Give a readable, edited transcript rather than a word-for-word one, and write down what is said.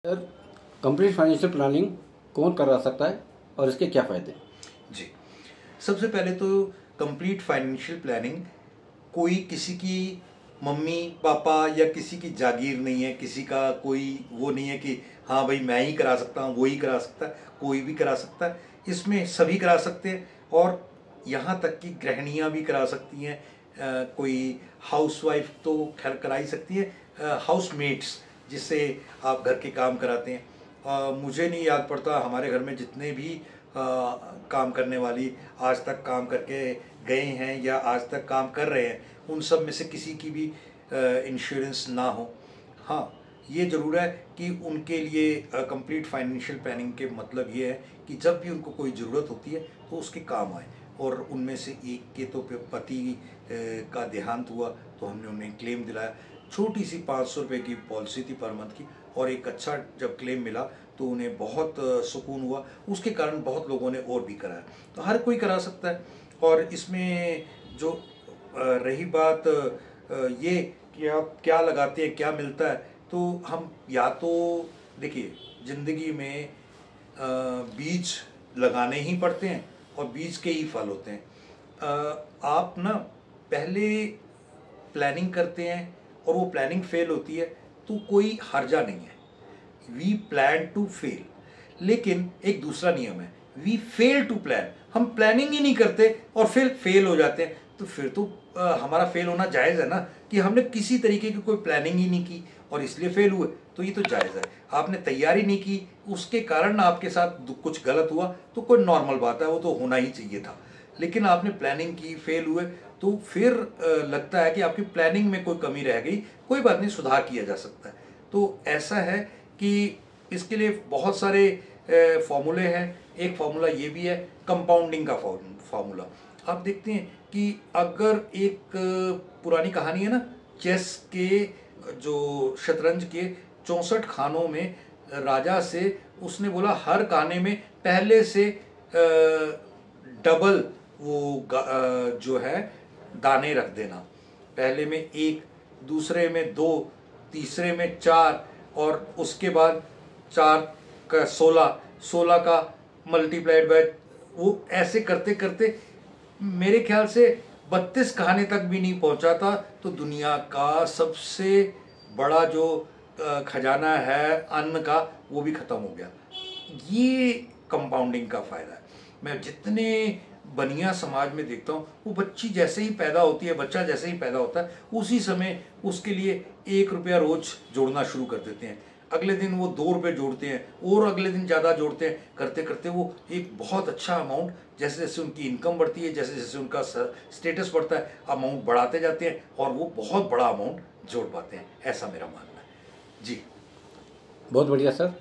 Sir, complete financial planning कौन करा सकता है और इसके क्या फ़ायदे हैं? जी, सबसे पहले तो कंप्लीट फाइनेंशियल प्लानिंग कोई किसी की मम्मी पापा या किसी की जागीर नहीं है, किसी का कोई वो नहीं है कि हाँ भाई मैं ही करा सकता हूँ, वो ही करा सकता है, कोई भी करा सकता है। इसमें सभी करा सकते हैं और यहाँ तक कि गृहिणियाँ भी करा सकती हैं। कोई हाउसवाइफ तो खैर करा ही सकती है, हाउसमेट्स जिससे आप घर के काम कराते हैं। मुझे नहीं याद पड़ता हमारे घर में जितने भी काम करने वाली आज तक काम करके गए हैं या आज तक काम कर रहे हैं, उन सब में से किसी की भी इंश्योरेंस ना हो। हाँ, ये ज़रूर है कि उनके लिए कंप्लीट फाइनेंशियल प्लानिंग के मतलब ये है कि जब भी उनको कोई ज़रूरत होती है तो उसके काम आए। और उनमें से एक के तो पति का देहांत हुआ तो हमने उन्हें क्लेम दिलाया। छोटी सी 500 रुपये की पॉलिसी थी पर मंथ की, और एक अच्छा जब क्लेम मिला तो उन्हें बहुत सुकून हुआ। उसके कारण बहुत लोगों ने और भी कराया। तो हर कोई करा सकता है। और इसमें जो रही बात ये कि आप क्या लगाते हैं, क्या मिलता है, तो हम या तो देखिए ज़िंदगी में बीज लगाने ही पड़ते हैं और बीज के ही फल होते हैं। आप ना पहले प्लानिंग करते हैं और वो प्लानिंग फेल होती है तो कोई हर्जा नहीं है। वी प्लान टू फेल, लेकिन एक दूसरा नियम है, वी फेल टू प्लान। हम प्लानिंग ही नहीं करते और फिर फेल हो जाते हैं, तो फिर तो हमारा फेल होना जायज़ है ना, कि हमने किसी तरीके की कोई प्लानिंग ही नहीं की और इसलिए फेल हुए, तो ये तो जायज़ है। आपने तैयारी नहीं की, उसके कारण आपके साथ कुछ गलत हुआ तो कोई नॉर्मल बात है, वो तो होना ही चाहिए था। लेकिन आपने प्लानिंग की, फेल हुए, तो फिर लगता है कि आपकी प्लानिंग में कोई कमी रह गई। कोई बात नहीं, सुधार किया जा सकता है। तो ऐसा है कि इसके लिए बहुत सारे फॉर्मूले हैं। एक फार्मूला ये भी है, कंपाउंडिंग का फार्मूला। आप देखते हैं कि अगर एक पुरानी कहानी है ना, चेस के जो शतरंज के 64 खानों में राजा से उसने बोला हर खाने में पहले से डबल वो जो है दाने रख देना। पहले में 1, दूसरे में 2, तीसरे में 4, और उसके बाद 4 का 16, 16 का मल्टीप्लाइड बाय, वो ऐसे करते करते मेरे ख्याल से 32 खाने तक भी नहीं पहुंचा था, तो दुनिया का सबसे बड़ा जो खजाना है अन्न का, वो भी ख़त्म हो गया। ये कंपाउंडिंग का फ़ायदा है। मैं जितने बनिया समाज में देखता हूँ, वो बच्ची जैसे ही पैदा होती है, बच्चा जैसे ही पैदा होता है, उसी समय उसके लिए 1 रुपया रोज़ जोड़ना शुरू कर देते हैं। अगले दिन वो 2 रुपये जोड़ते हैं और अगले दिन ज़्यादा जोड़ते हैं। करते करते वो एक बहुत अच्छा अमाउंट, जैसे जैसे उनकी इनकम बढ़ती है, जैसे जैसे उनका स्टेटस बढ़ता है, अमाउंट बढ़ाते जाते हैं और वो बहुत बड़ा अमाउंट जोड़ पाते हैं। ऐसा मेरा मानना है। जी, बहुत बढ़िया सर।